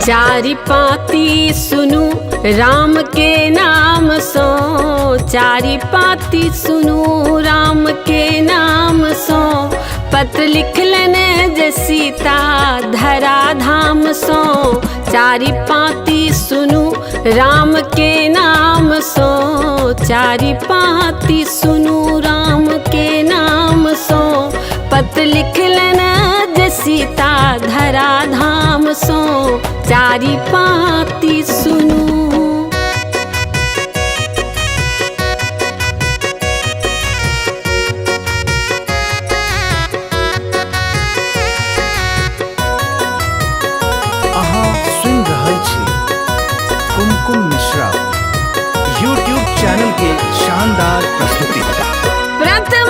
चारि पाती सुनु राम के नाम सो, चारि पाती सुनु राम के नाम सो। पत्र लिखलन जे सीता धरा धाम सो, चारि पाती सुनु राम के नाम सो, चारि पाती सुनु राम के नाम सो। पत्र लिखलन जे सीता धरा धाम सो, चारि पाती सुनु। कुमकुम मिश्रा यूट्यूब चैनल के शानदार प्रस्तुति। प्रथम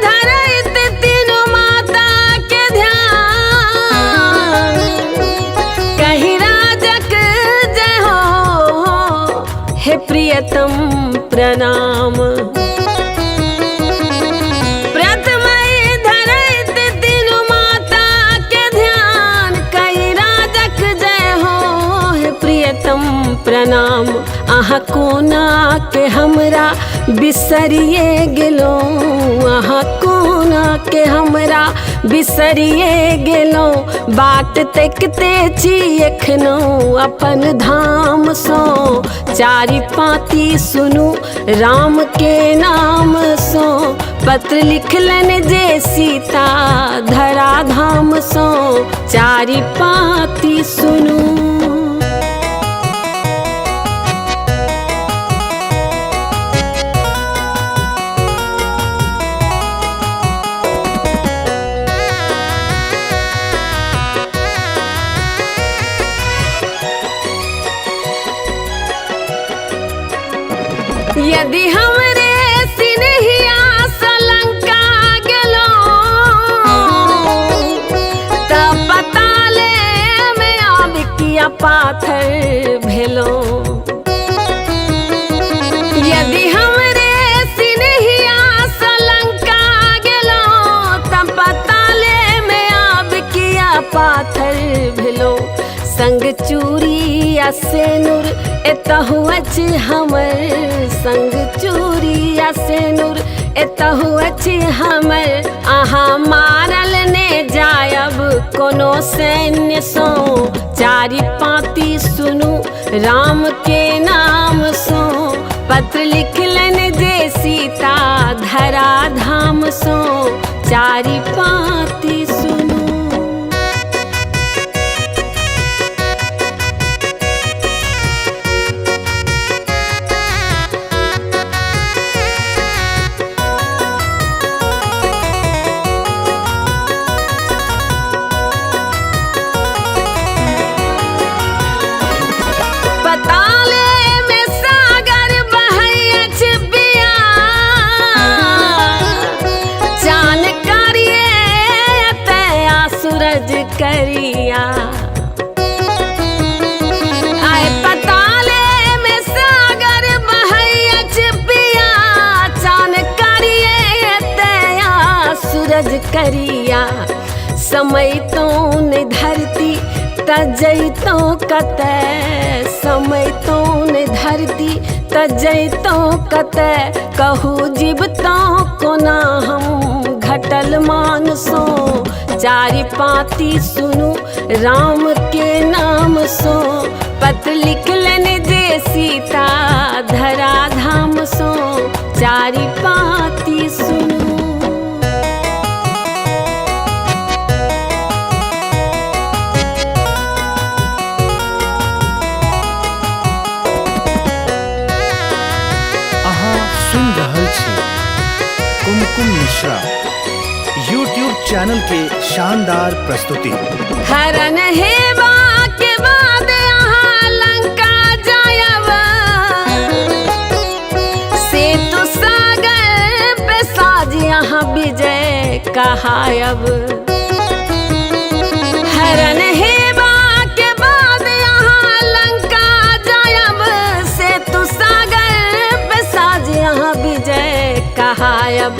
धरैत तीनों माता के ध्यान, कही राजक जय हो हे प्रियतम प्रणाम। प्रथम धरैत तीनों माता के ध्यान, कही राजक जय हो हे प्रियतम प्रणाम। अहाँ कोना के हमरा बिसरिए गेलो, अहाँ कोना के हमरा बिसरिए गेलो। बाट तकते छी एखनो अपन धाम सो, चारि पाती सुनु राम के नाम सो। पत्र लिखलन जे सीता धरा धाम सो, चारि पाती सुनु। यदि हमरे सिनहिया सलंका गेलो, तब बताले में आब किया पाथर भेलो। यदि हमरे सिनहिया सलंका गेलो, तब बताले में आब किया पाथर भेलो। संग चूड़ी आ सेनुर एतहु अछि हमर, संग चूड़ी आ सेनुर एतहु अछि हमर। अहाँ मारल ने जायब कोनो सैन्य सो, चारि पाती सुनु राम के नाम सो। पत्र लिखलन जे सीता धरा धाम सो, चारि पाती सुनु। करिया आए पताले में सागर बहैच पिया, चान करिए तया सूरज करिया। समय तो न धरती तजैतो कते, समय तो न धरती तजैतो कते। कहू जीवतो कोना हम घटल मानसो, चारि पाती सुनु राम के नाम सो। पत्र लिखलन जे सीता धरा धाम सो, चारि पाती सुनु। सुन रहल छी कुमकुम मिश्रा यूट्यूब चैनल के शानदार प्रस्तुति। हरण हेबा के बाद अहाँ लंका जायब, सेतु सागर पे साज यहाँ विजय कहायब। हरण हेबा के बाद अहाँ लंका जायब, सेतु सागर पे साज यहाँ विजय कहायब।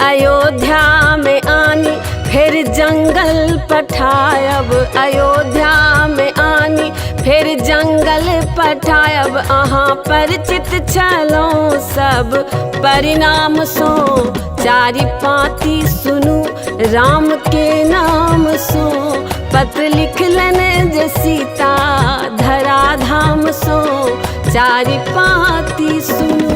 अयोध्या में आनी फिर जंगल पठायब अयोध्या में आनी, फिर जंगल पठायब अहाँ परिचित छलो सब परिणाम सो। चारि पाती सुनू राम के नाम सो, पत्र लिखलन जे सीता धरा धाम सो। चारि पाती सुनू।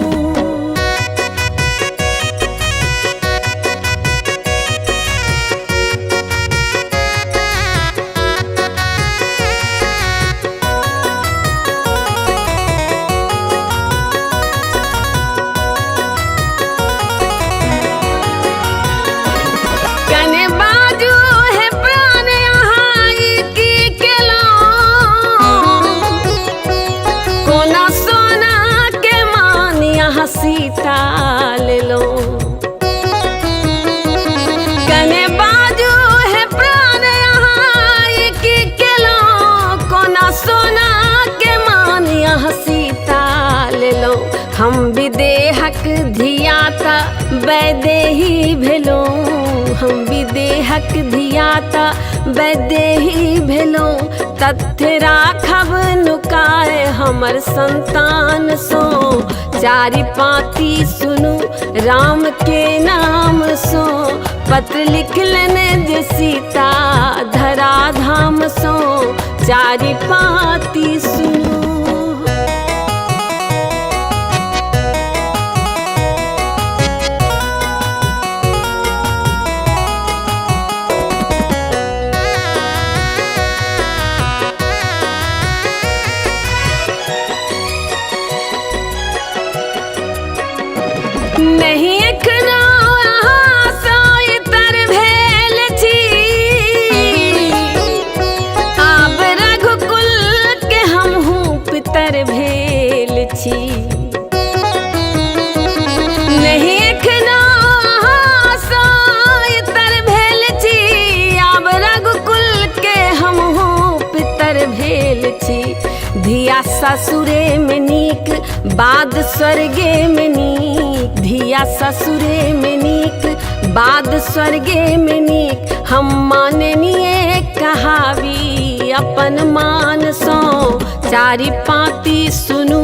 सीता ले लो कने बाजू है प्राण यहाँ की केलो, कोना सोना के मान यहाँ सीता ले लो। हम विदेहक धियाता वैदेही भेलो, हम विदेहक धियाता वैदेही भेलो। तथ्य राखब नुकाए हमर संतान सो। चारि पाती सुनू राम के नाम सो, पत्र लिखलन जे सीता धरा धाम सो। चारि पाती सुनू। नहीं एखनो अहाँ सँ इतर भेल छी, आब रघुकुल के हमहूँ पितर भेल छी। नहीं एखनो अहाँ सँ इतर भेल छी, आब रघुकुल के हमहूँ पितर भेल छी। धिया ससुरे में नीक बाद स्वर्गे में नीक, धिया ससुरे में नीक बाद स्वर्गे में नीक। हम माननीय कहावी अपन मान सो। चारि पाती सुनू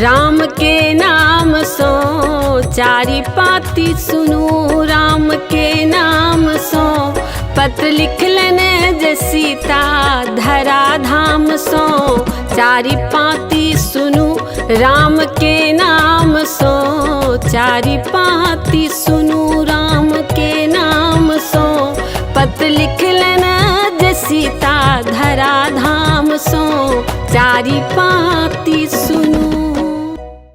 राम के नाम सो, चारि पाती सुनू राम के नाम सो। पत्र लिखलन जे सीता धरा धाम सो। चारि पाती सुनू राम के नाम सो, चारि पाती सुनू राम के नाम सो। पत्र लिखलन जे सीता धरा धाम सो। चारि पाती सुनू।